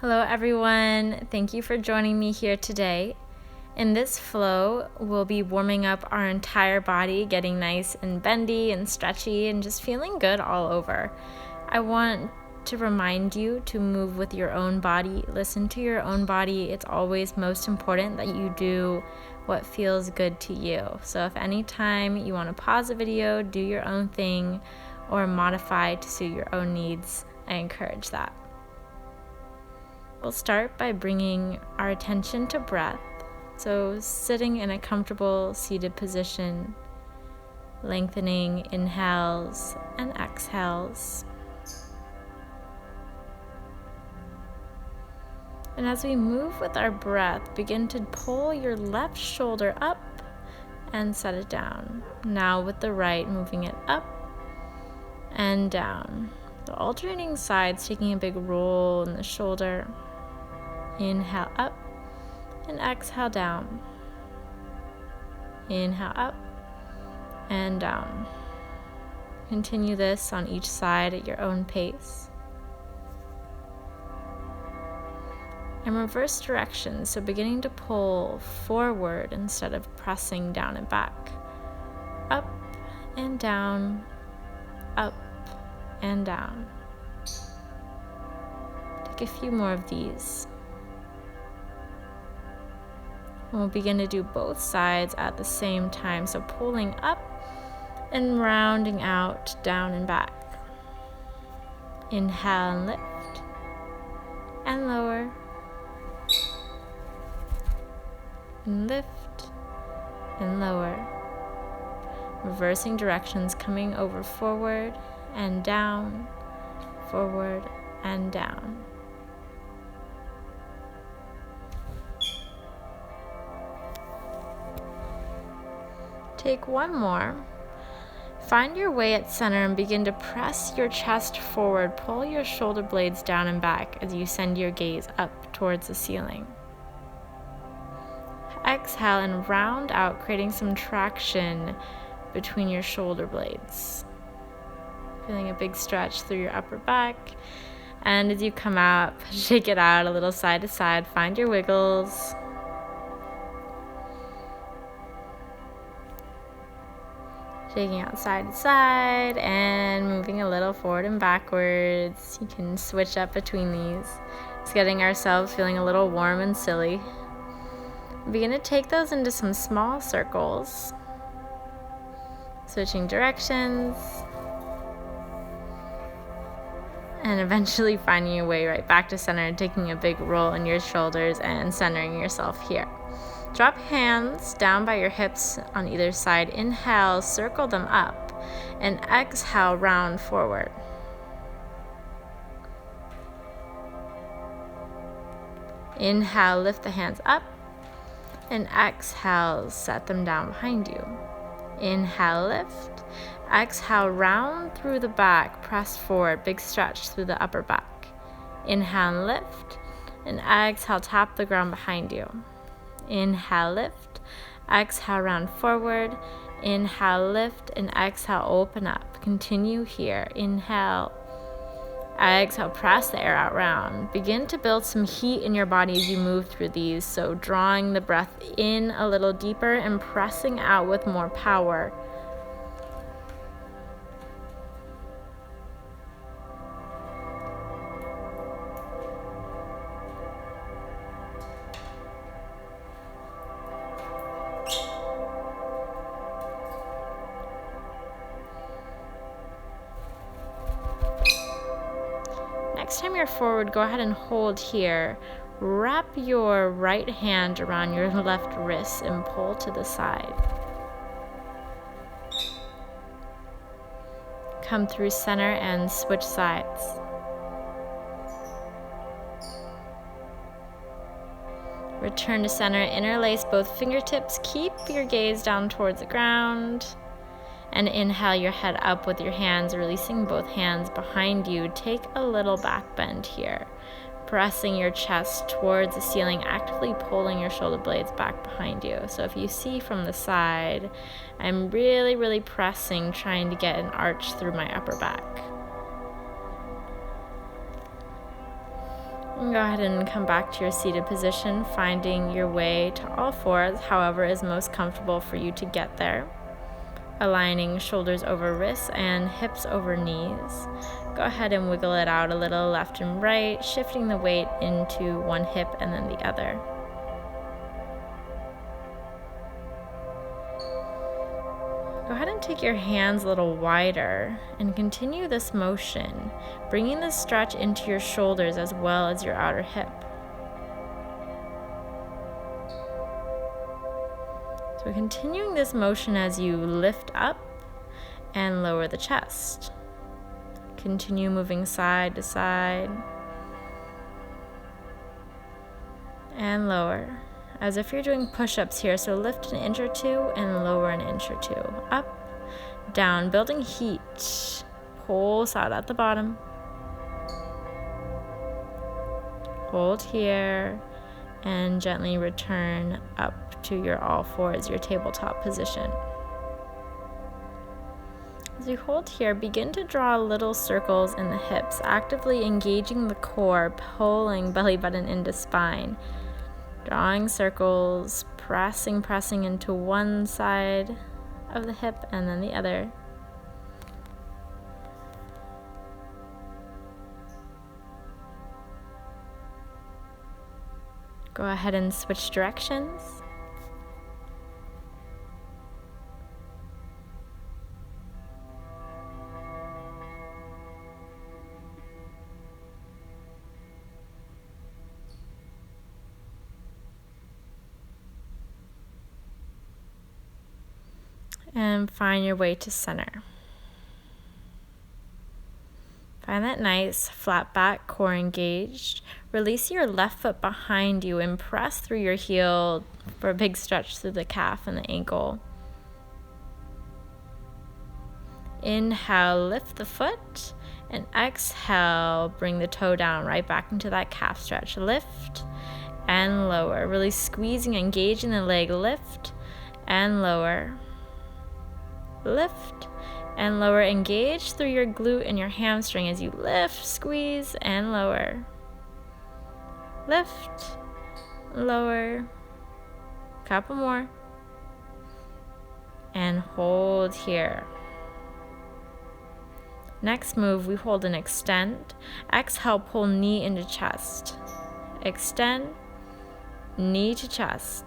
Hello everyone, thank you for joining me here today. In this flow, we'll be warming up our entire body, getting nice and bendy and stretchy and just feeling good all over. I want to remind you to move with your own body, listen to your own body. It's always most important that you do what feels good to you. So if anytime you want to pause a video, do your own thing, or modify to suit your own needs, I encourage that. We'll start by bringing our attention to breath. So sitting in a comfortable seated position, lengthening inhales and exhales. And as we move with our breath, begin to pull your left shoulder up and set it down. Now with the right, moving it up and down. The alternating sides, taking a big roll in the shoulder. Inhale up and exhale down. Inhale up and down. Continue this on each side at your own pace. And reverse direction, so beginning to pull forward instead of pressing down and back. Up and down, up and down. Take a few more of these. And we'll begin to do both sides at the same time, so pulling up and rounding out, down and back. Inhale and lift and lower. And lift and lower. Reversing directions, coming over forward and down, forward and down. Take one more. Find your way at center and begin to press your chest forward. Pull your shoulder blades down and back as you send your gaze up towards the ceiling. Exhale and round out, creating some traction between your shoulder blades. Feeling a big stretch through your upper back. And as you come up, shake it out a little side to side. Find your wiggles. Shaking out side to side and moving a little forward and backwards. You can switch up between these. Just getting ourselves feeling a little warm and silly. Begin to take those into some small circles. Switching directions. And eventually finding your way right back to center, taking a big roll in your shoulders and centering yourself here. Drop hands down by your hips on either side. Inhale, circle them up, and exhale, round forward. Inhale, lift the hands up, and exhale, set them down behind you. Inhale, lift. Exhale, round through the back, press forward, big stretch through the upper back. Inhale, and lift, and exhale, tap the ground behind you. Inhale, lift. Exhale, round forward. Inhale, lift, and exhale, open up. Continue here. Inhale. Exhale, press the air out round. Begin to build some heat in your body as you move through these. So drawing the breath in a little deeper and pressing out with more power. Next time you're forward, go ahead and hold here. Wrap your right hand around your left wrist and pull to the side. Come through center and switch sides. Return to center, interlace both fingertips. Keep your gaze down towards the ground. And inhale your head up with your hands, releasing both hands behind you. Take a little back bend here. Pressing your chest towards the ceiling, actively pulling your shoulder blades back behind you. So if you see from the side, I'm really pressing, trying to get an arch through my upper back. And go ahead and come back to your seated position, finding your way to all fours, however is most comfortable for you to get there. Aligning shoulders over wrists and hips over knees. Go ahead and wiggle it out a little left and right, shifting the weight into one hip and then the other. Go ahead and take your hands a little wider and continue this motion, bringing the stretch into your shoulders as well as your outer hip. So continuing this motion as you lift up and lower the chest. Continue moving side to side and lower, as if you're doing push-ups here. So lift an inch or two and lower an inch or two. Up, down, building heat. Pulse out at the bottom. Hold here and gently return up to your all fours, your tabletop position. As you hold here, begin to draw little circles in the hips, actively engaging the core, pulling belly button into spine. Drawing circles, pressing into one side of the hip and then the other. Go ahead and switch directions. And find your way to center. Find that nice flat back, core engaged. Release your left foot behind you and press through your heel for a big stretch through the calf and the ankle. Inhale, lift the foot, and exhale, bring the toe down right back into that calf stretch. Lift and lower. Really squeezing, engaging the leg. Lift and lower. Lift and lower. Engage through your glute and your hamstring as you lift, squeeze, and lower. Lift, lower. Couple more. And hold here. Next move, we hold and extend. Exhale, pull knee into chest. Extend, knee to chest.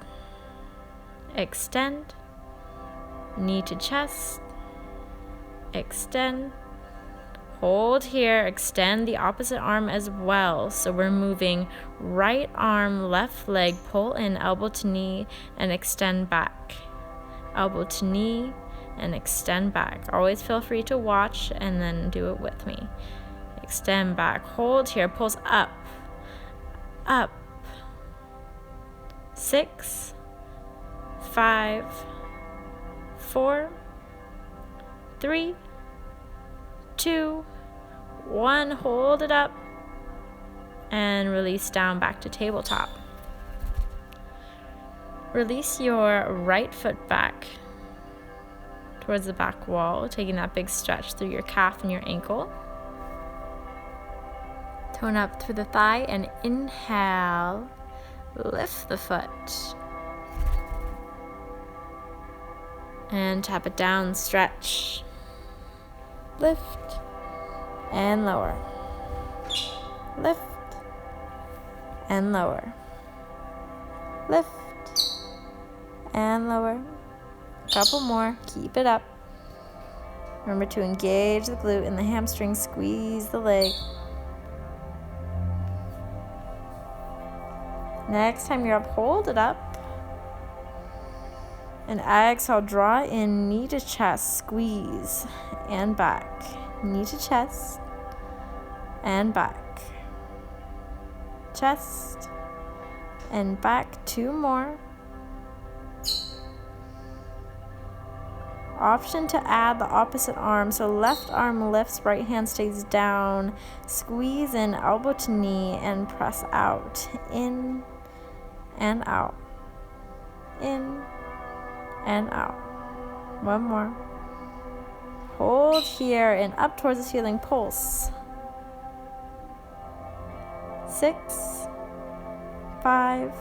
Extend, knee to chest, extend, hold here, extend the opposite arm as well. So we're moving right arm, left leg, pull in, elbow to knee, and extend back. Elbow to knee, and extend back. Always feel free to watch and then do it with me. Extend back, hold here, pulls up, up, 6, 5, 4, 3, 2, 1. Hold it up and release down back to tabletop. Release your right foot back towards the back wall, taking that big stretch through your calf and your ankle. Tone up through the thigh and inhale, lift the foot. And tap it down, stretch. Lift and lower. Lift and lower. Lift and lower. Couple more, keep it up. Remember to engage the glute and the hamstring, squeeze the leg. Next time you're up, hold it up. And exhale, draw in, knee to chest, squeeze, and back. Knee to chest, and back. Chest, and back. 2 more. Option to add the opposite arm. So left arm lifts, right hand stays down. Squeeze in, elbow to knee, and press out. In and out. In and out. 1 more. Hold here and up towards the ceiling. Pulse. 6, 5,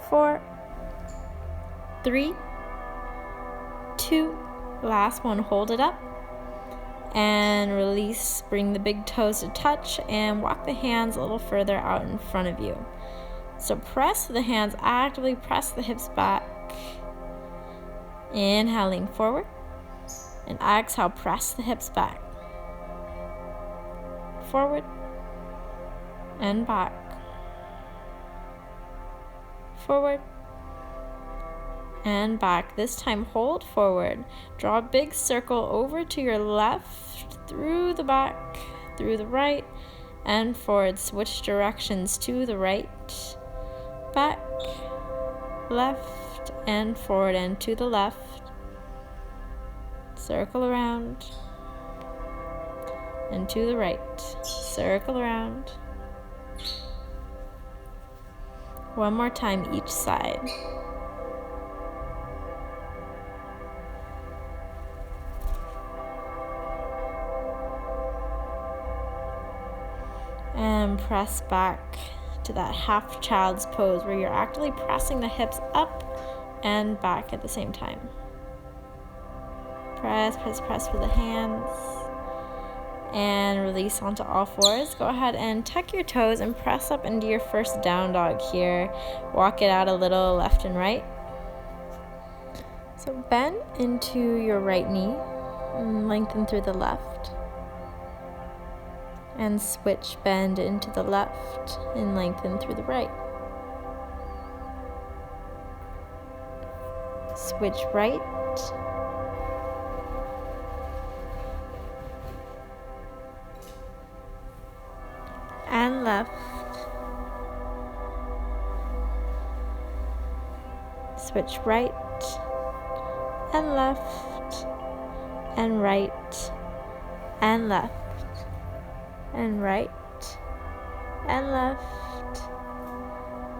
4, 3, 2, last one, hold it up, and release. Bring the big toes to touch and walk the hands a little further out in front of you. So press the hands, actively press the hips back. Inhaling forward, and exhale, press the hips back. Forward and back. Forward and back. This time hold forward. Draw a big circle over to your left, through the back, through the right, and forward. Switch directions to the right, back, left, and forward, and to the left. Circle around, and to the right. Circle around. One more time each side. And press back to that half child's pose where you're actively pressing the hips up and back at the same time. Press, press, press with the hands. And release onto all fours. Go ahead and tuck your toes and press up into your first down dog here. Walk it out a little left and right. So bend into your right knee and lengthen through the left. And switch, bend into the left and lengthen through the right. Switch right. And left. Switch right and left and right and left and right and left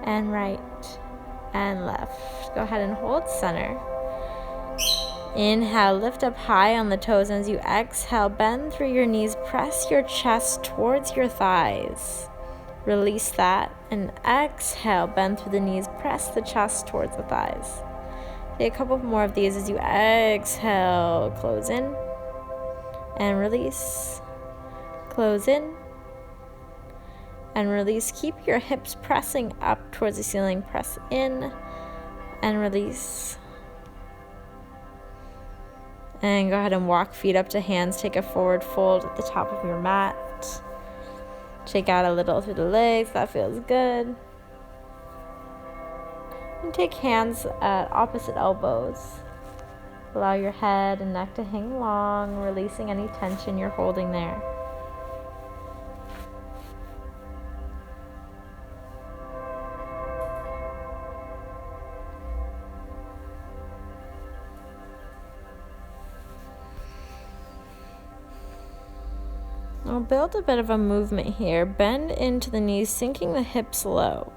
and right and left. Go ahead and hold center. Inhale, lift up high on the toes, and as you exhale, bend through your knees, press your chest towards your thighs. Release that, and exhale, bend through the knees, press the chest towards the thighs. Take a couple more of these as you exhale, close in, and release. Close in, and release. Keep your hips pressing up towards the ceiling, press in, and release. And go ahead and walk feet up to hands. Take a forward fold at the top of your mat. Shake out a little through the legs. That feels good. And take hands at opposite elbows. Allow your head and neck to hang long, releasing any tension you're holding there. I'll build a bit of a movement here. Bend into the knees, sinking the hips low.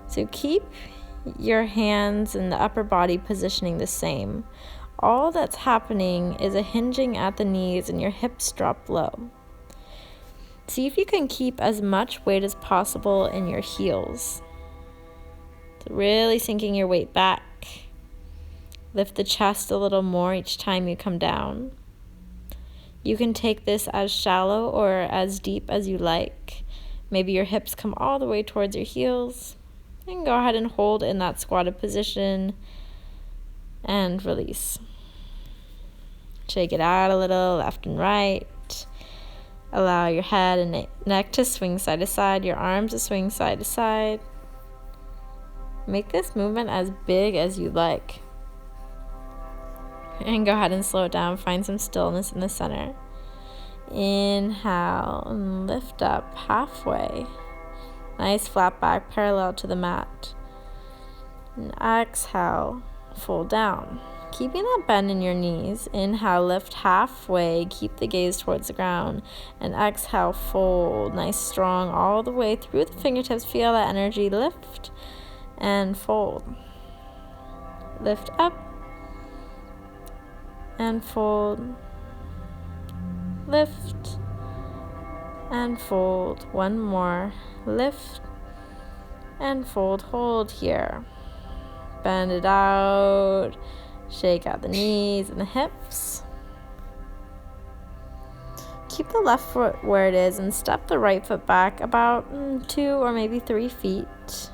So keep your hands and the upper body positioning the same. All that's happening is a hinging at the knees and your hips drop low. See if you can keep as much weight as possible in your heels. So really sinking your weight back. Lift the chest a little more each time you come down. You can take this as shallow or as deep as you like. Maybe your hips come all the way towards your heels. And go ahead and hold in that squatted position and release. Shake it out a little, left and right. Allow your head and neck to swing side to side, your arms to swing side to side. Make this movement as big as you like. And go ahead and slow it down. Find some stillness in the center. Inhale and lift up halfway. Nice flat back parallel to the mat. And exhale, fold down. Keeping that bend in your knees. Inhale, lift halfway. Keep the gaze towards the ground. And exhale, fold. Nice, strong, all the way through the fingertips. Feel that energy. Lift and fold. Lift up. And fold, lift, and fold. One more. Lift and fold. Hold here. Bend it out. Shake out the knees and the hips. Keep the left foot where it is and step the right foot back about 2 or maybe 3 feet.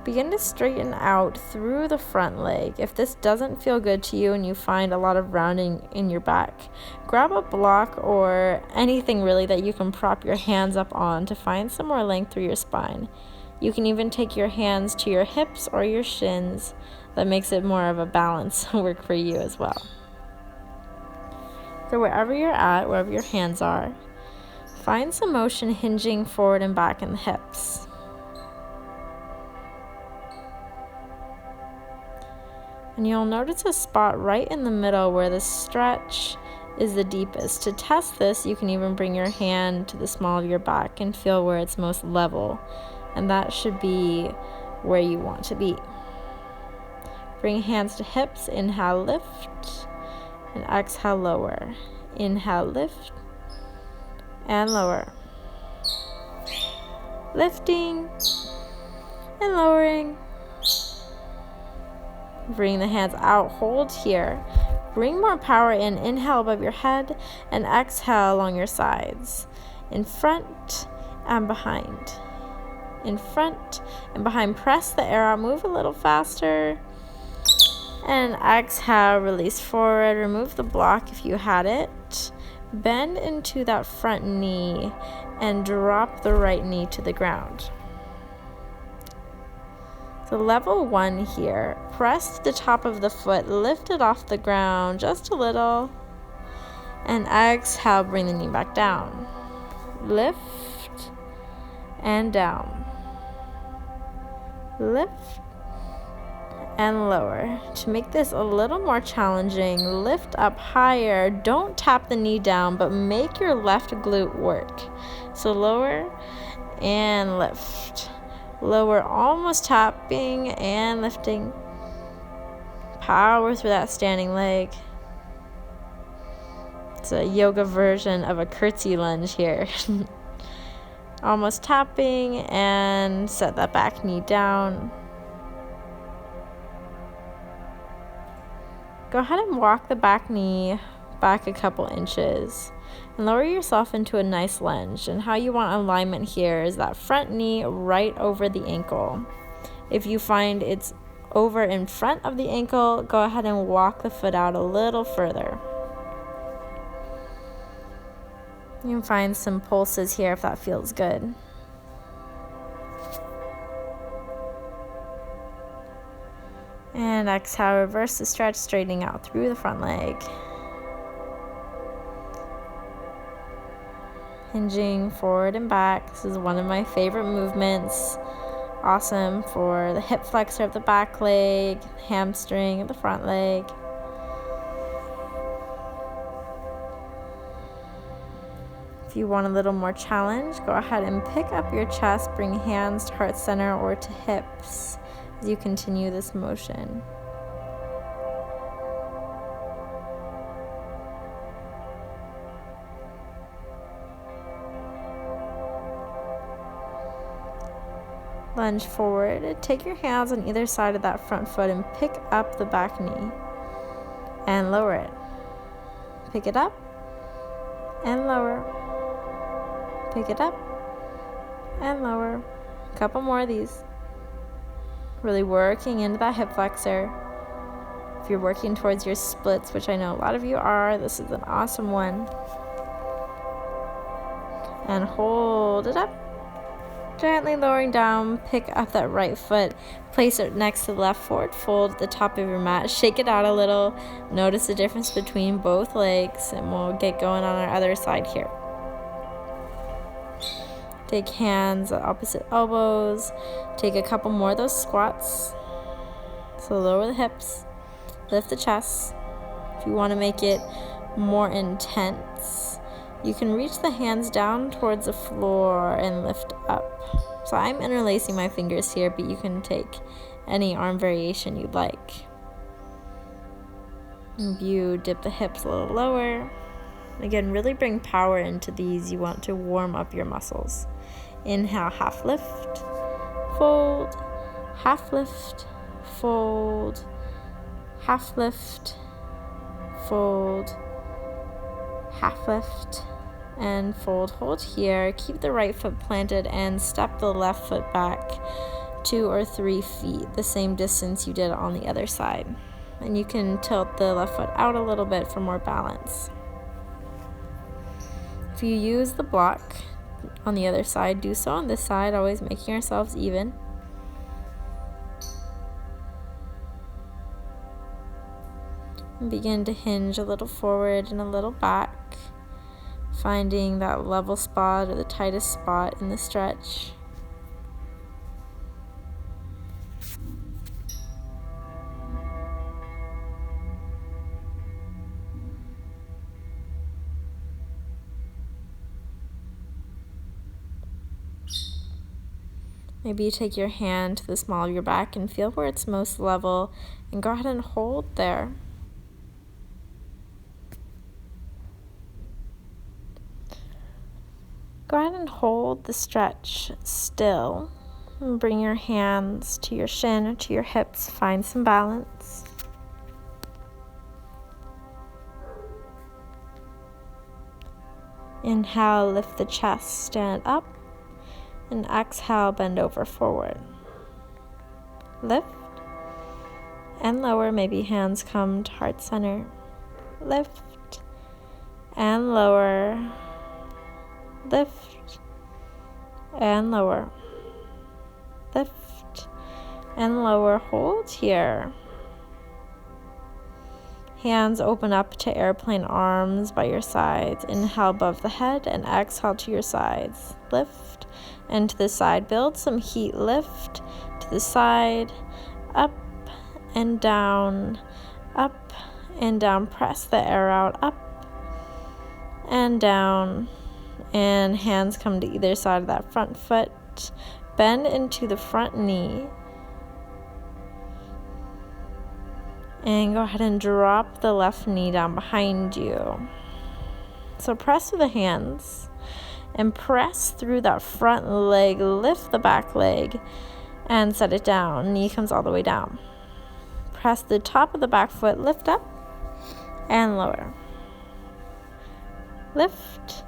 Begin to straighten out through the front leg. If this doesn't feel good to you and you find a lot of rounding in your back, grab a block or anything really that you can prop your hands up on to find some more length through your spine. You can even take your hands to your hips or your shins. That makes it more of a balance work for you as well. So wherever you're at, wherever your hands are, find some motion hinging forward and back in the hips. And you'll notice a spot right in the middle where the stretch is the deepest. To test this, you can even bring your hand to the small of your back and feel where it's most level. And that should be where you want to be. Bring hands to hips, inhale, lift, and exhale, lower. Inhale, lift, and lower. Lifting and lowering. Bring the hands out, hold here. Bring more power in, inhale above your head, and exhale along your sides. In front and behind. In front and behind, press the air out, move a little faster. And exhale, release forward, remove the block if you had it. Bend into that front knee and drop the right knee to the ground. So level 1 here, press the top of the foot, lift it off the ground just a little. And exhale, bring the knee back down. Lift and down. Lift and lower. To make this a little more challenging, lift up higher. Don't tap the knee down, but make your left glute work. So lower and lift. Lower, almost tapping and lifting. Power through that standing leg. It's a yoga version of a curtsy lunge here. Almost tapping and set that back knee down. Go ahead and walk the back knee back a couple inches and lower yourself into a nice lunge. And how you want alignment here is that front knee right over the ankle. If you find it's over in front of the ankle, go ahead and walk the foot out a little further. You can find some pulses here if that feels good. And exhale, reverse the stretch, straightening out through the front leg. Hinging forward and back. This is one of my favorite movements. Awesome for the hip flexor of the back leg, hamstring of the front leg. If you want a little more challenge, go ahead and pick up your chest, bring hands to heart center or to hips as you continue this motion. Lunge forward. Take your hands on either side of that front foot and pick up the back knee and lower it. Pick it up and lower. Pick it up and lower. A couple more of these. Really working into that hip flexor. If you're working towards your splits, which I know a lot of you are, this is an awesome one. And hold it up. Gently lowering down, pick up that right foot, place it next to the left forward fold at the top of your mat, shake it out a little, notice the difference between both legs, and we'll get going on our other side here. Take hands at opposite elbows, take a couple more of those squats, so lower the hips, lift the chest. If you want to make it more intense, you can reach the hands down towards the floor and lift up. So I'm interlacing my fingers here, but you can take any arm variation you'd like. And you dip the hips a little lower. Again, really bring power into these. You want to warm up your muscles. Inhale, half lift, fold, half lift, fold, half lift, fold, half lift, and fold. Hold here. Keep the right foot planted and step the left foot back 2 or 3 feet, the same distance you did on the other side. And you can tilt the left foot out a little bit for more balance. If you use the block on the other side, do so on this side, always making yourselves even. And begin to hinge a little forward and a little back, finding that level spot or the tightest spot in the stretch. Maybe you take your hand to the small of your back and feel where it's most level, and go ahead and hold there. Go ahead and hold the stretch still, and bring your hands to your shin or to your hips. Find some balance. Inhale, lift the chest, stand up. And exhale, bend over forward. Lift and lower. Maybe hands come to heart center. Lift and lower. Lift and lower. Lift and lower. Hold here. Hands open up to airplane arms by your sides. Inhale above the head and exhale to your sides. Lift and to the side. Build some heat. Lift to the side. Up and down. Up and down. Press the air out. Up and down. And hands come to either side of that front foot. Bend into the front knee. And go ahead and drop the left knee down behind you. So press with the hands and press through that front leg. Lift the back leg and set it down. Knee comes all the way down. Press the top of the back foot. Lift up and lower. Lift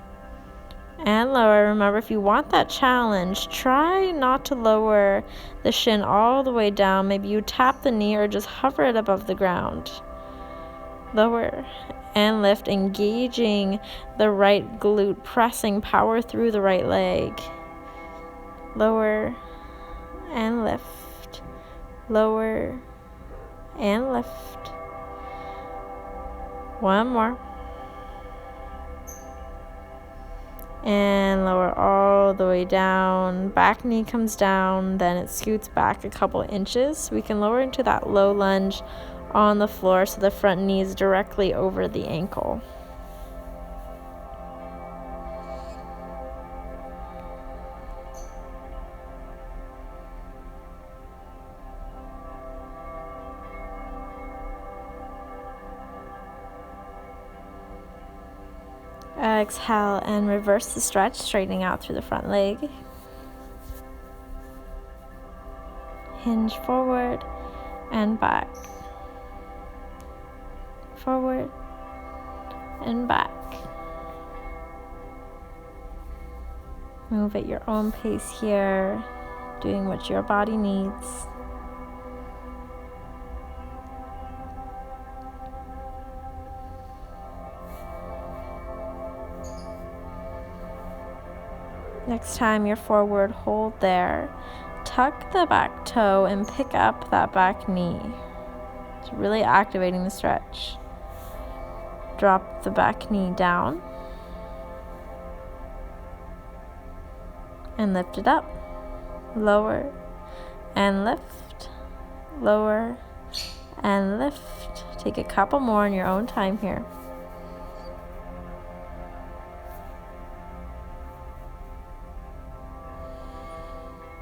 and lower. Remember, if you want that challenge, try not to lower the shin all the way down. Maybe you tap the knee or just hover it above the ground. Lower and lift, engaging the right glute, pressing power through the right leg. Lower and lift. Lower and lift. One more. And lower all the way down. Back knee comes down, then it scoots back a couple inches. We can lower into that low lunge on the floor so the front knee is directly over the ankle. Exhale and reverse the stretch, straightening out through the front leg. Hinge forward and back. Forward and back. Move at your own pace here, doing what your body needs. Next time you're forward, hold there. Tuck the back toe and pick up that back knee. It's really activating the stretch. Drop the back knee down. And lift it up. Lower and lift. Lower and lift. Take a couple more in your own time here.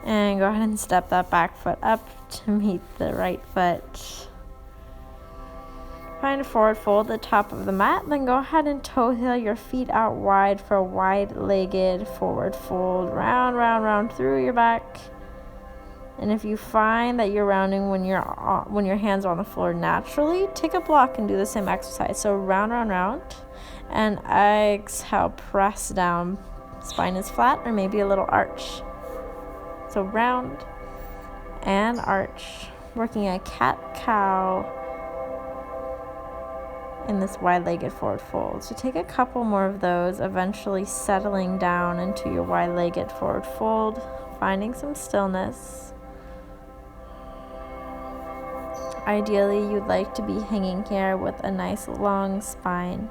And go ahead and step that back foot up to meet the right foot. Find a forward fold at the top of the mat, then go ahead and toe heel your feet out wide for a wide-legged forward fold. Round, round, round through your back. And if you find that you're rounding when your hands are on the floor naturally, take a block and do the same exercise. So round, round, round. And exhale, press down. Spine is flat or maybe a little arch. So round and arch. Working a cat-cow in this wide-legged forward fold. So take a couple more of those, eventually settling down into your wide-legged forward fold, finding some stillness. Ideally, you'd like to be hanging here with a nice long spine.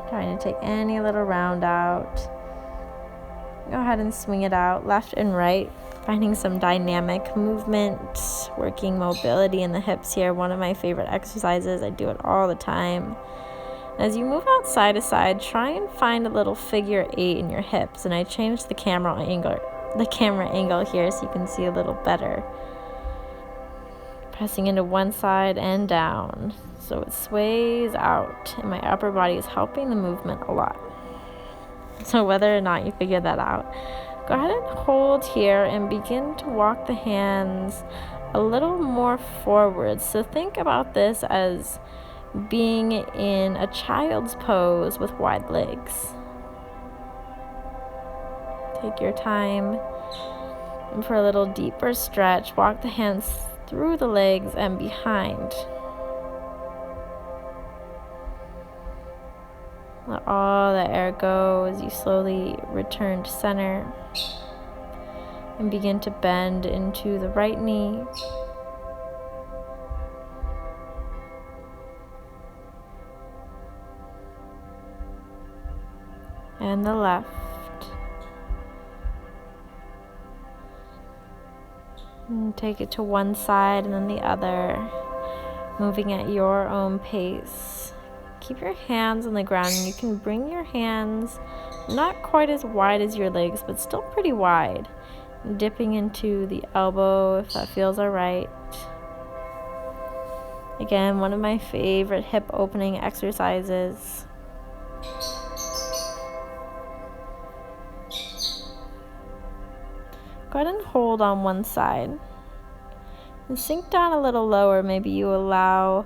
Trying to take any little round out. Go ahead and swing it out left and right, finding some dynamic movement, working mobility in the hips here. One of my favorite exercises. I do it all the time. As you move out side to side, try and find a little figure 8 in your hips. And I changed the camera angle here so you can see a little better. Pressing into one side and down, so it sways out, and my upper body is helping the movement a lot. So whether or not you figure that out, go ahead and hold here and begin to walk the hands a little more forward. So think about this as being in a child's pose with wide legs. Take your time, and for a little deeper stretch, walk the hands through the legs and behind. Let all the air go as you slowly return to center and begin to bend into the right knee. And the left. And take it to one side and then the other, moving at your own pace. Keep your hands on the ground, and you can bring your hands not quite as wide as your legs, but still pretty wide. Dipping into the elbow if that feels alright. Again, one of my favorite hip opening exercises. Go ahead and hold on one side and sink down a little lower. Maybe you allow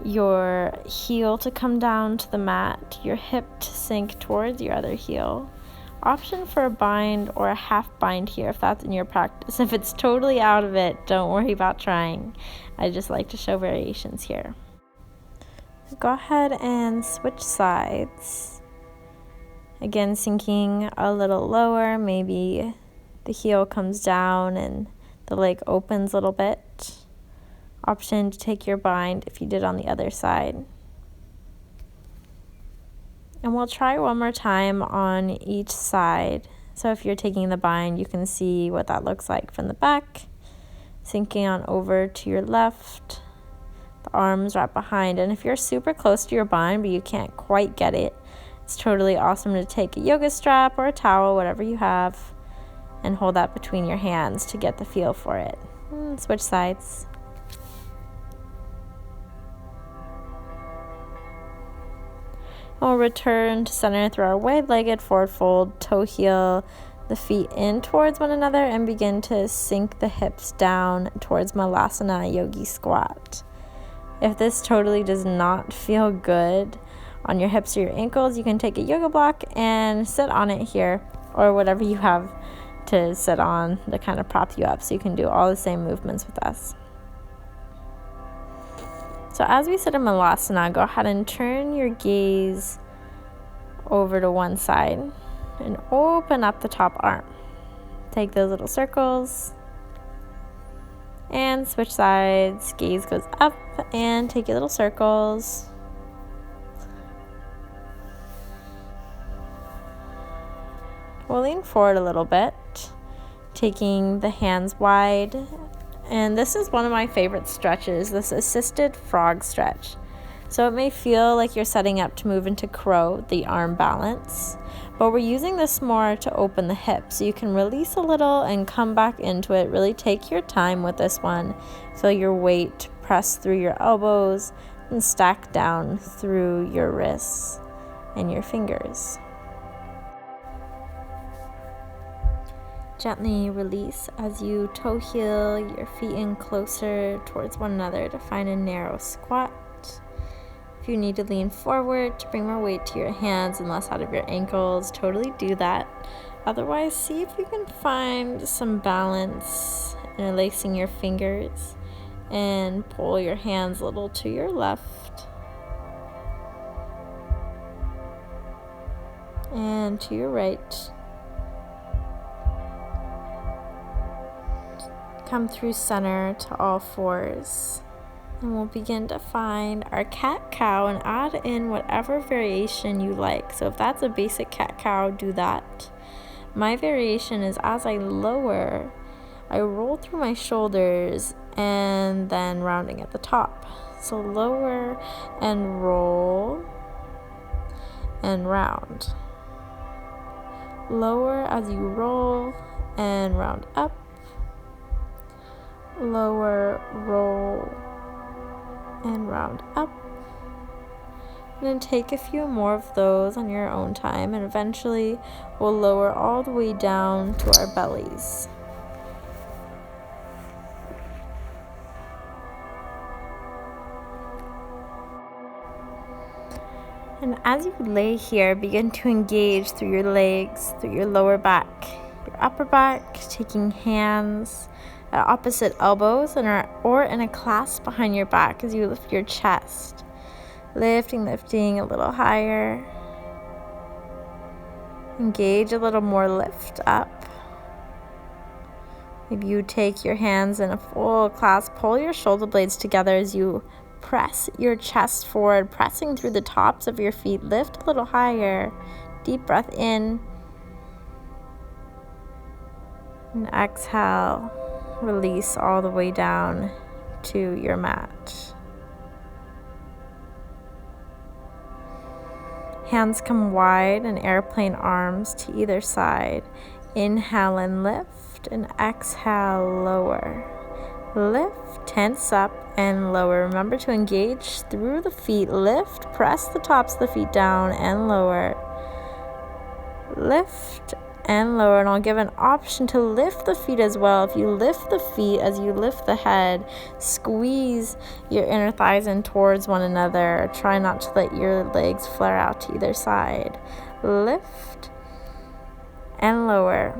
your heel to come down to the mat, your hip to sink towards your other heel. Option for a bind or a half bind here if that's in your practice. If it's totally out of it, don't worry about trying. I just like to show variations here. Go ahead and switch sides. Again, sinking a little lower, maybe the heel comes down and the leg opens a little bit. Option to take your bind if you did on the other side. And we'll try one more time on each side. So if you're taking the bind, you can see what that looks like from the back. Sinking on over to your left. The arms right behind. And if you're super close to your bind but you can't quite get it, it's totally awesome to take a yoga strap or a towel, whatever you have, and hold that between your hands to get the feel for it. Switch sides. We'll return to center through our wide-legged forward fold, toe heel the feet in towards one another, and begin to sink the hips down towards Malasana Yogi Squat. If this totally does not feel good on your hips or your ankles, you can take a yoga block and sit on it here, or whatever you have to sit on to kind of prop you up so you can do all the same movements with us. So as we sit in Malasana, go ahead and turn your gaze over to one side and open up the top arm. Take those little circles and switch sides. Gaze goes up and take your little circles. We'll lean forward a little bit, taking the hands wide. And this is one of my favorite stretches, this assisted frog stretch. So it may feel like you're setting up to move into crow, the arm balance, but we're using this more to open the hips. So you can release a little and come back into it. Really take your time with this one. Feel your weight press through your elbows and stack down through your wrists and your fingers. Gently release as you toe heel your feet in closer towards one another to find a narrow squat. If you need to lean forward to bring more weight to your hands and less out of your ankles, totally do that. Otherwise, see if you can find some balance interlacing your fingers and pull your hands a little to your left and to your right. Come through center to all fours, and we'll begin to find our cat-cow and add in whatever variation you like. So if that's a basic cat-cow, do that. My variation is as I lower, I roll through my shoulders and then rounding at the top. So lower and roll and round. Lower as you roll and round up. Lower, roll, and round up. And then take a few more of those on your own time, and eventually we'll lower all the way down to our bellies. And as you lay here, begin to engage through your legs, through your lower back, your upper back, taking hands at opposite elbows or in a clasp behind your back as you lift your chest. Lifting a little higher. Engage a little more, lift up. Maybe you take your hands in a full clasp, pull your shoulder blades together as you press your chest forward, pressing through the tops of your feet. Lift a little higher. Deep breath in. And exhale. Release all the way down to your mat. Hands come wide and airplane arms to either side. Inhale and lift, and exhale, lower. Lift, tense up, and lower. Remember to engage through the feet. Lift, press the tops of the feet down and lower. Lift and lower, and I'll give an option to lift the feet as well. If you lift the feet as you lift the head, squeeze your inner thighs in towards one another. Try not to let your legs flare out to either side. Lift and lower.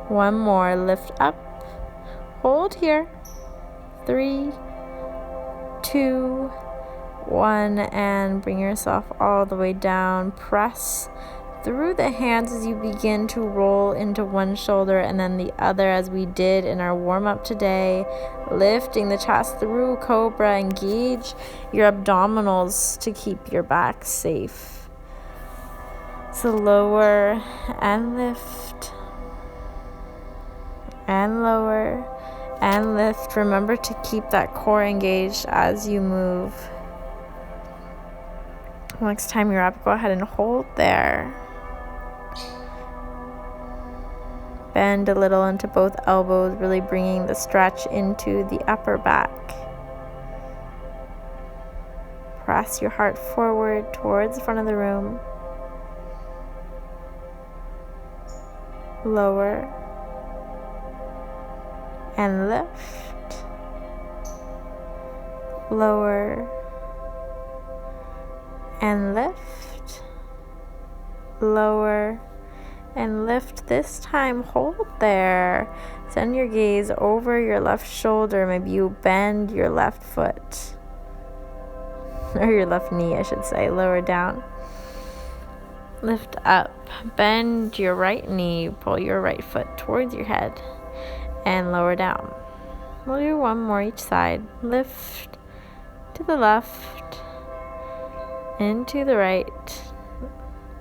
One more, lift up, hold here. 3, 2, 1, and bring yourself all the way down. Press through the hands as you begin to roll into one shoulder and then the other, as we did in our warm-up today. Lifting the chest through cobra. Engage your abdominals to keep your back safe. So lower and lift and lower and lift. Remember to keep that core engaged as you move. Next time you're up, go ahead and hold there. Bend a little into both elbows, really bringing the stretch into the upper back. Press your heart forward towards the front of the room. Lower and lift. Lower and lift. Lower and lift. This time hold there. Send your gaze over your left shoulder. Maybe you bend your left foot, or your left knee I should say. Lower down. Lift up. Bend your right knee. Pull your right foot towards your head and lower down. We'll do one more each side. Lift to the left and to the right.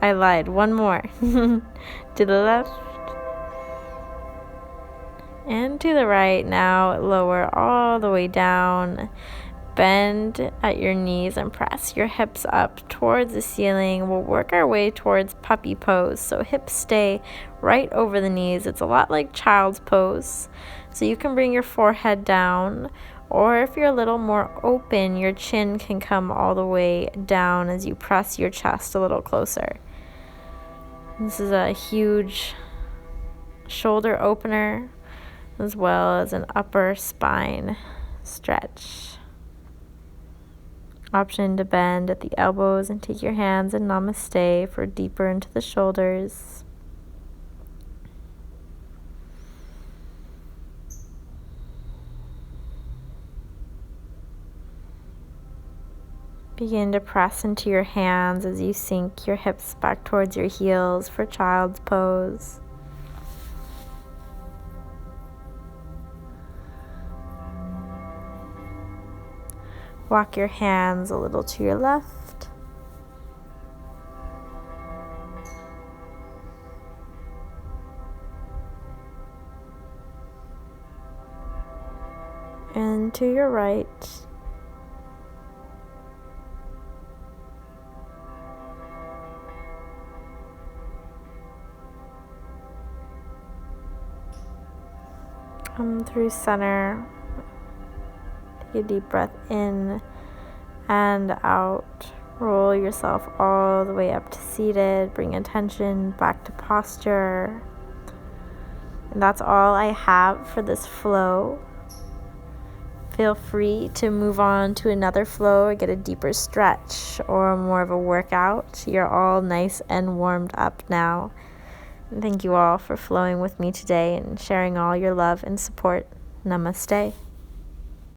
I lied. One more. To the left and to the right. Now lower all the way down. bend at your knees and press your hips up towards the ceiling. We'll work our way towards puppy pose. So hips stay right over the knees. It's a lot like child's pose. So you can bring your forehead down, or if you're a little more open, your chin can come all the way down as you press your chest a little closer. This is a huge shoulder opener as well as an upper spine stretch. Option to bend at the elbows and take your hands in namaste for deeper into the shoulders. Begin to press into your hands as you sink your hips back towards your heels for child's pose. Walk your hands a little to your left. And to your right. Come through center. Take a deep breath in and out. Roll yourself all the way up to seated. Bring attention back to posture. And that's all I have for this flow. Feel free to move on to another flow or get a deeper stretch or more of a workout. You're all nice and warmed up now. And thank you all for flowing with me today and sharing all your love and support. Namaste.